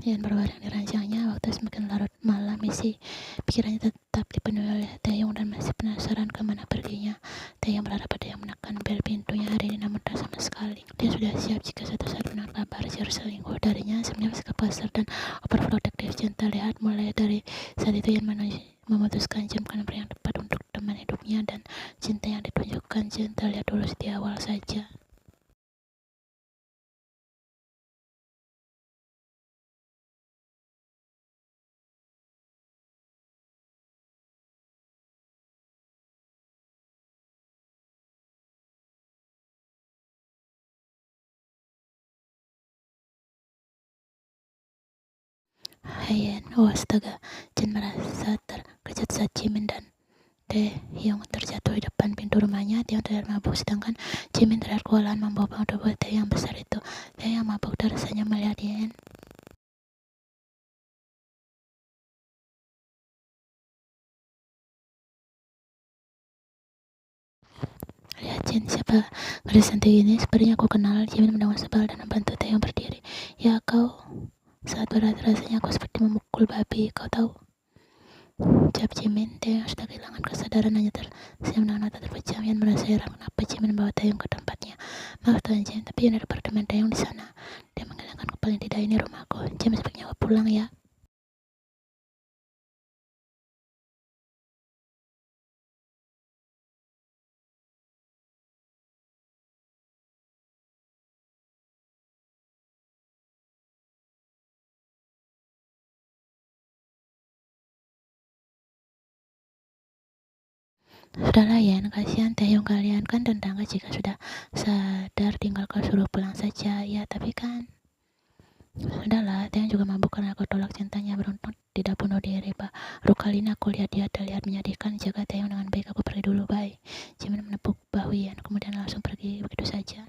Yan berbareng dirancangnya, waktu semakin larut malam, isi pikirannya tetap dipenuhi oleh Taeyong dan masih penasaran kemana perginya. Taeyong berharap ada yang menekan bel pintunya hari ini, namun tak sama sekali. Dia sudah siap jika suatu saat mendengar kabar Cher selingkuh darinya. Sebenarnya sikap kasar dan overprotective Chen terlihat. Mulai dari saat itu Yan memutuskan Chen bukan pria yang tepat untuk teman hidupnya, dan cinta yang ditunjukkan Chen terlihat tulus di awal saja. Hayen, oh astaga, Chen merasa terkejut saat Jimin dan Taeyong terjatuh di depan pintu rumahnya. Taeyong terlihat mabuk, sedangkan Jimin terlihat kewalahan membawa tubuh Taeyong yang besar itu. Taeyong mabuk dan rasanya melihat Yen. Lihat Jin, siapa gadis cantik ini? Sepertinya aku kenal. Jimin mendengus sebal dan membantu Taeyong berdiri. Ya kau, saat berat rasanya aku seperti memukul babi, kau tahu? Ucap Jimin. Taeyong sudah kehilangan kesadaran, hanya tersenyum dengan mata terpejam. Yan merasa heran kenapa Jimin membawa Taeyong ke tempatnya. Maaf Tuan Jin, tapi ini ada apartemen Taeyong di sana. Dia menggelengkan kepala. Tidak, ini rumahku. Jimin, sebaiknya aku pulang ya. Sudahlah Yan, kasihan Taeyong, kalian kan tetangga, jika sudah sadar tinggal kau suruh pulang saja. Ya, tapi kan sudahlah, Taeyong juga mabuk karena aku tolak cintanya. Beruntung tidak bunuh diri, baru kali ini aku lihat dia terlihat menyedihkan. Jaga Taeyong dengan baik, aku pergi dulu, bye. Jimin menepuk bahu Yan, kemudian langsung pergi begitu saja.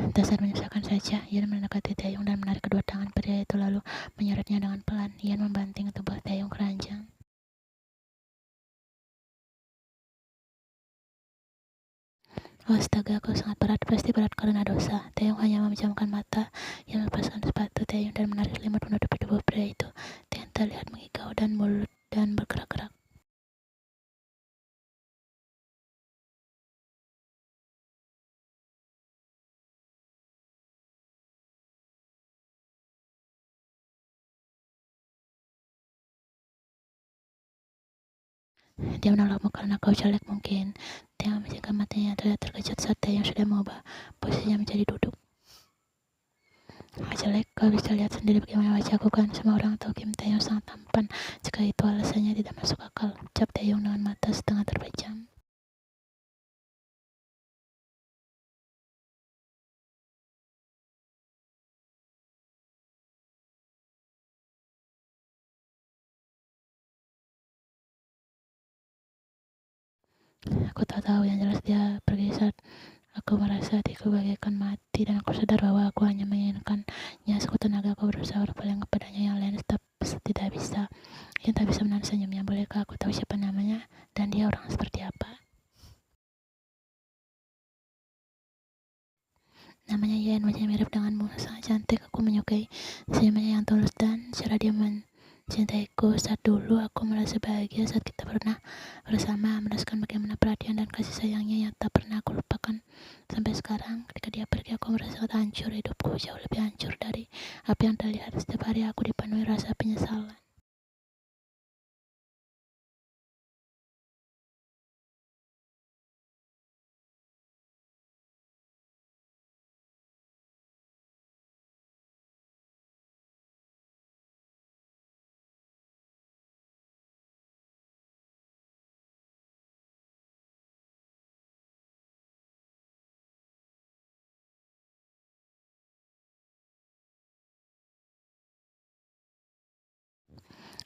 Dasar menyusahkan saja. Yan mendekati Taeyong dan menarik kedua tangan pria itu, lalu menyeretnya dengan pelan. Yan membanting tubuh Taeyong keranjang. Oh astaga, aku sangat berat, pasti berat karena dosa. Taeyong hanya memejamkan mata. Yan melepaskan sepatu Taeyong dan menarik selimut menutupi tubuh pria itu. Taeyong terlihat mengigau dan mulut dan bergerak-gerak. Dia menolakmu karena kau jelek mungkin. Taeyong memejamkan matanya, terlihat terkejut saat Taeyong sudah mengubah posisinya menjadi duduk. Jelek, kau bisa lihat sendiri bagaimana wajahku kan. Semua orang tahu Kim Taeyong sangat tampan. Jika itu alasannya, tidak masuk akal. Ucap Taeyong dengan mata setengah terpejam. Aku tak tahu, yang jelas dia pergi saat aku merasa hatiku bagaikan mati, dan aku sadar bahwa aku hanya menginginkannya sekuat tenaga. Aku berusaha berpaling kepadanya yang lain, tetap tidak bisa. Yang tak bisa menahan senyumnya. Bolehkah aku tahu siapa namanya dan dia orang seperti apa? Namanya Yen, wajahnya mirip denganmu, sangat cantik. Aku menyukai senyumnya yang tulus dan cara dia mencintaiku. Saat dulu aku merasa bahagia saat kita pernah bersama, merasakan bagaimana perhatian dan kasih sayangnya yang tak pernah aku lupakan sampai sekarang. Ketika dia pergi, aku merasa sangat hancur. Hidupku jauh lebih hancur dari apa yang terlihat. Setiap hari aku dipenuhi rasa penyesalan.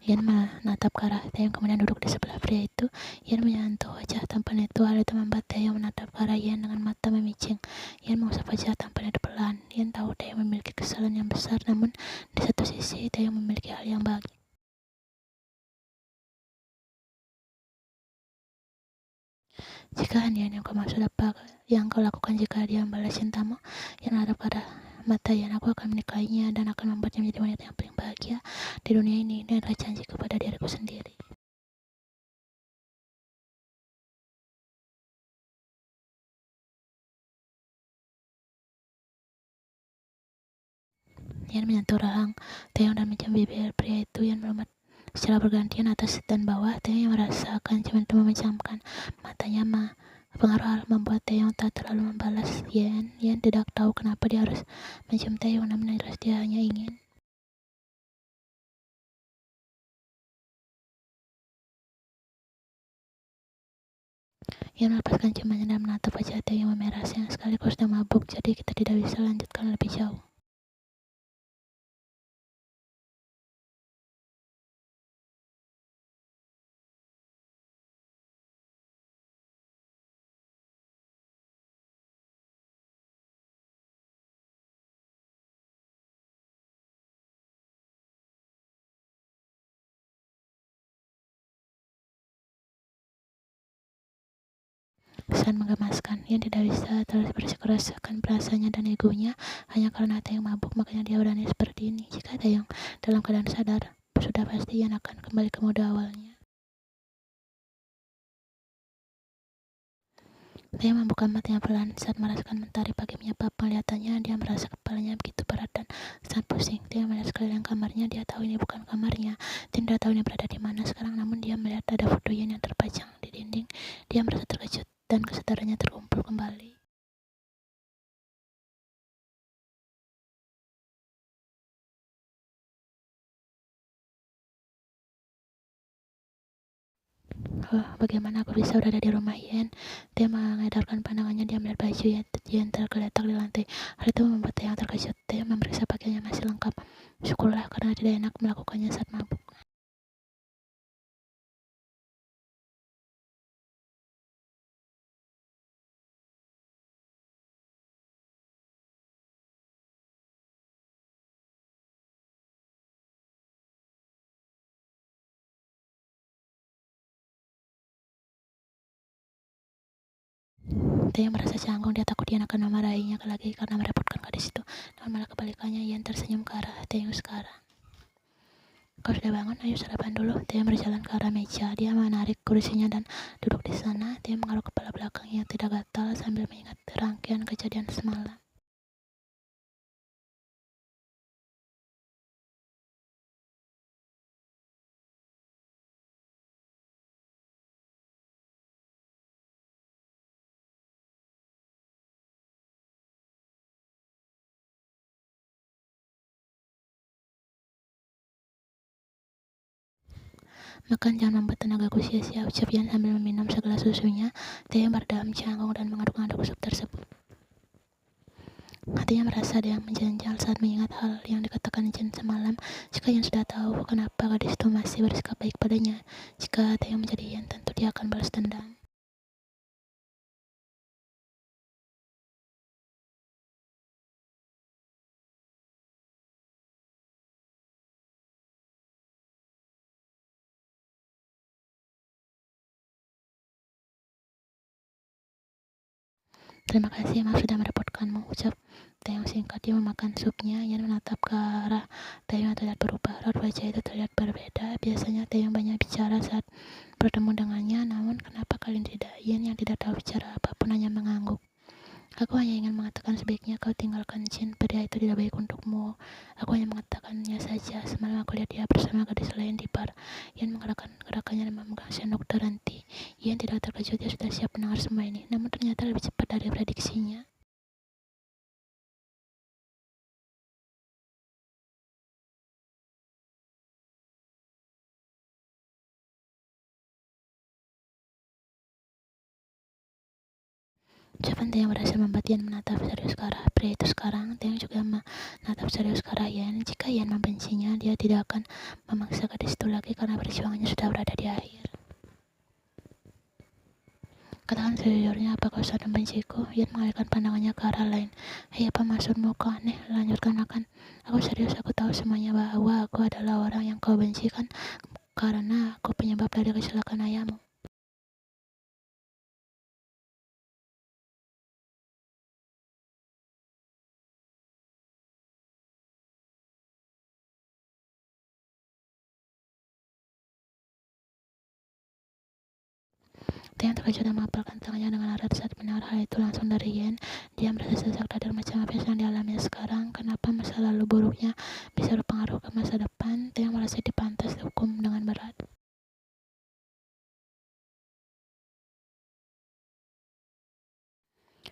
Yan menatap ke arah Taeyong, kemudian duduk di sebelah pria itu. Yan menyentuh wajah tampan itu. Hal itu membuat Taeyong menatap ke arah Yan dengan mata memicing. Yan mengusap wajah tampan itu pelan. Yan tahu Taeyong memiliki besar, namun di satu sisi Taeyong memiliki hal yang bahagia. Jika hanya yang kau maksud apa yang kau lakukan jika dia membalas cintamu, yang menatap ke arah mata Yan, aku akan menikahinya dan akan membuatnya menjadi wanita yang paling bahagia di dunia ini. Ini adalah janji kepada diriku sendiri. Yan menyentuh rahang Taeyong dan mencium bibir pria itu. Yan melompat secara bergantian atas dan bawah. Taeyong yang merasakan ciuman itu memejamkan matanya. Pengaruh hal membuat Taeyong tak terlalu membalas Yan. Yan tidak tahu kenapa dia harus mencium Taeyong, namun jelas dia hanya ingin. Yan melepaskan ciumannya dan menatap wajah Taeyong memerah. Sayang sekali kau sudah mabuk, jadi kita tidak bisa lanjutkan lebih jauh. Kesan menggemaskan. Yan tidak bisa terus bersikeras-keras perasaannya dan egonya hanya karena Taeyong mabuk, makanya dia berani seperti ini. Jika Taeyong dalam keadaan sadar, sudah pasti Yan akan kembali ke mode awalnya. Taeyong membuka matanya pelan saat merasakan mentari pagi menyapa penglihatannya. Dia merasa kepalanya begitu berat dan sangat pusing. Dia melihat sekeliling kamarnya. Dia tahu ini bukan kamarnya. Dia tidak tahu ini berada di mana sekarang, namun dia melihat ada foto Yan yang terpajang di dinding. Dia merasa terkejut dan kesadarannya terkumpul kembali. Bagaimana aku bisa berada di rumah Yan? Dia mengedarkan pandangannya. Dia melihat baju Yan tergeletak di lantai. Hal itu membuat Taeyong terkejut. Dia memeriksa pakaiannya masih lengkap. Syukurlah, karena tidak enak melakukannya saat mabuk. Taeyong merasa canggung. Dia takut Yan akan memarahinya lagi karena merepotkan gadis itu. Namun malah kebalikannya, Yan tersenyum ke arah Taeyong sekarang. Kau sudah bangun? Ayo sarapan dulu. Taeyong berjalan ke arah meja. Dia menarik kursinya dan duduk di sana. Dia mengaruk kepala belakangnya yang tidak gatal sambil mengingat rangkaian kejadian semalam. Makan jangan membuat tenagaku sia-sia, ucap Yan sambil meminum segelas susunya. Taeyong berdeham canggung dan mengaduk-aduk sup tersebut. Hatinya merasa ada yang menjengkel saat mengingat hal yang dikatakan Jin semalam. Jika Yan sudah tahu kenapa gadis itu masih bersikap baik padanya, jika Taeyong menjadi Yan, tentu dia akan balas dendam. Terima kasih, maaf sudah merepotkanmu, ucap Taeyong singkat. Dia memakan supnya. Yan menatap ke arah Taeyong yang terlihat berubah. Raut wajah itu terlihat berbeda. Biasanya Taeyong banyak bicara saat bertemu dengannya, namun kenapa kali ini tidak? Yan yang tidak tahu bicara apapun hanya mengangguk. Aku hanya ingin mengatakan sebaiknya kau tinggalkan Jin. Pria itu tidak baik untukmu. Aku hanya mengatakannya saja. Semalam aku lihat dia bersama gadis lain di bar. Yan menggerakkan gerakannya dan memegang sendok terhenti. Yan tidak terkejut. Dia sudah siap mendengar semua ini. Namun ternyata lebih cepat dari prediksinya. Ucapan Taeyong berhasil membuat Yan menatap serius ke arah pria itu sekarang. Taeyong juga menatap serius ke arah Yan. Jika Yan membencinya, dia tidak akan memaksa gadis itu lagi karena perjuangannya sudah berada di akhir. Katakan sejujurnya, apa kau sudah membenciku? Ian mengalihkan pandangannya ke arah lain. Hei, apa maksudmu? Kau aneh. Lanjutkan makan. Aku serius, aku tahu semuanya bahwa aku adalah orang yang kau benci kan, karena aku penyebab dari kecelakaan ayahmu. Tian terkejut dan mengepalkan tangannya dengan erat saat mendengar hal itu langsung dari Yen. Dia merasa sesak dadar macam apa yang sedang dialaminya sekarang. Kenapa masa lalu buruknya bisa berpengaruh ke masa depan? Tian merasa dipantas dihukum dengan berat.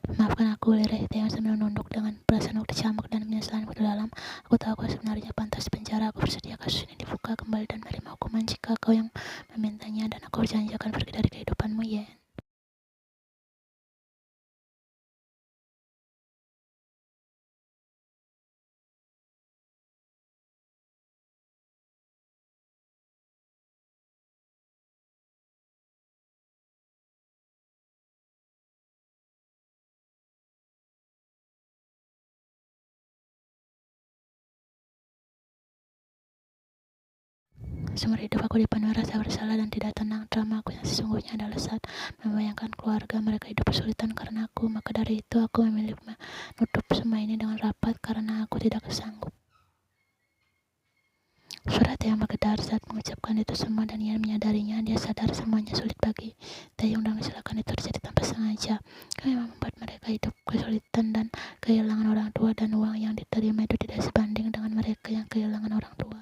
Maafkan aku, lirih Tian sambil menunduk dengan perasaan dicamuk dan penyesalan begitu dalam. Aku tahu kau sebenarnya pantas di penjara. Aku bersedia kasus ini dibuka kembali dan menerima hukuman jika kau yang memintanya, dan aku berjanji akan pergi dari kehidupanmu, Yen. Seumur hidup aku dipenuhi rasa bersalah dan tidak tenang. Drama aku yang sesungguhnya adalah saat membayangkan keluarga mereka hidup kesulitan karena aku. Maka dari itu aku memilih menutup semua ini dengan rapat karena aku tidak sanggup. Suara Taeyong bergetar saat mengucapkan itu semua, dan Ian menyadarinya. Dia sadar semuanya sulit bagi Taeyong dan kecelakaan itu terjadi tanpa sengaja. Kami memang membuat mereka hidup kesulitan dan kehilangan orang tua, dan uang yang diterima itu tidak sebanding dengan mereka yang kehilangan orang tua.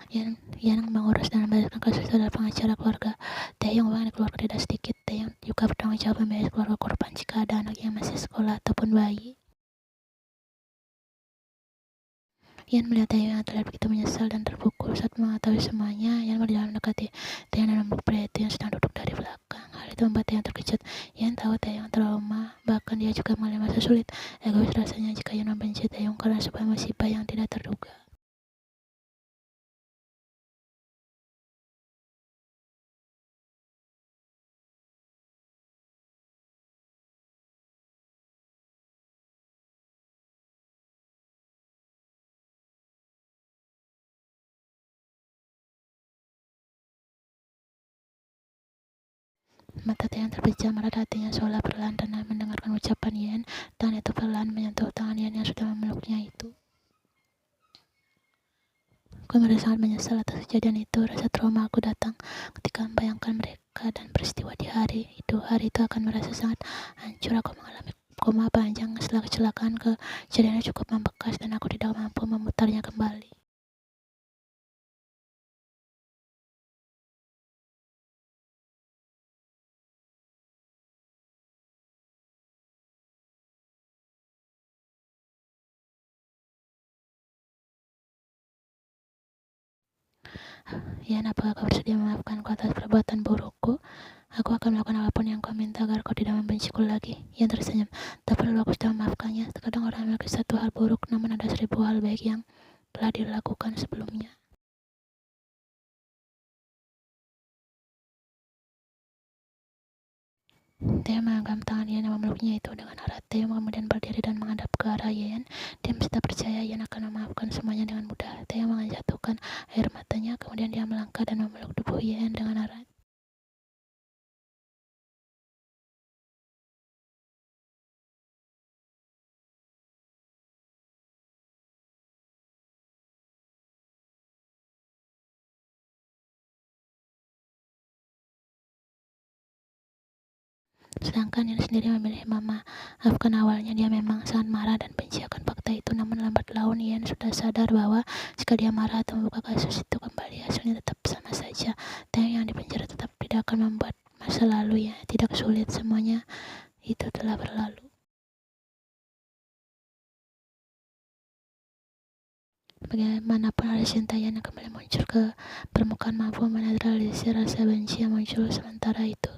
Yang mengurus dan membereskan kasus itu adalah pengacara keluarga Taeyong. Uang yang dikeluarkan tidak sedikit. Taeyong juga bertanggung jawab membiayai keluarga korban jika ada anak yang masih sekolah ataupun bayi. Ian melihat Taeyong yang terlihat begitu menyesal dan terpukul saat mengetahui semuanya. Ian berjalan mendekati Taeyong dan memeluk pria itu yang sedang duduk dari belakang. Hal itu membuat Taeyong terkejut. Ian tahu Taeyong trauma, bahkan dia juga mengalami masa sulit. Egois rasanya jika Ian membenci Taeyong karena sebuah musibah yang tidak terduga. Mata Taeyong terpejam, erat hatinya seolah perlahan dan mendengarkan ucapan Yen. Tangan itu perlahan menyentuh tangan Yen yang sudah memeluknya itu. Aku merasa sangat menyesal atas kejadian itu. Rasa trauma aku datang ketika membayangkan mereka dan peristiwa di hari itu. Hari itu akan merasa sangat hancur. Aku mengalami koma panjang setelah kecelakaan. Kejadiannya cukup membekas dan aku tidak mampu memutarnya kembali. Yan, apakah kau bersedia memaafkanku atas perbuatan burukku? Aku akan melakukan apapun yang kau minta agar kau tidak membenciku lagi. Yan tersenyum. Tak perlu, aku sudah memaafkannya. Terkadang orang memiliki satu hal buruk, namun ada 1000 hal baik yang telah dilakukan sebelumnya. Dia menggenggam tangan Yan yang memeluknya itu dengan erat. Dia kemudian berdiri dan menghadap ke arah Yan. Dia mesti percaya Yan akan memaafkan semuanya dengan mudah. Dia menjatuhkan air matanya, kemudian dia melangkah dan memeluk tubuh Yan dengan erat. Sedangkan Yan sendiri memilih memaafkan. Awalnya dia memang sangat marah dan benci akan fakta itu, namun lambat laun Yan sudah sadar bahwa jika dia marah atau membuka kasus itu kembali, hasilnya tetap sama saja. Taeyong yang dipenjara tetap tidak akan membuat masa lalu ya tidak sulit. Semuanya itu telah berlalu. Bagaimanapun ada Shintayan yang kembali muncul ke permukaan mampu menetralisir rasa benci yang muncul sementara itu.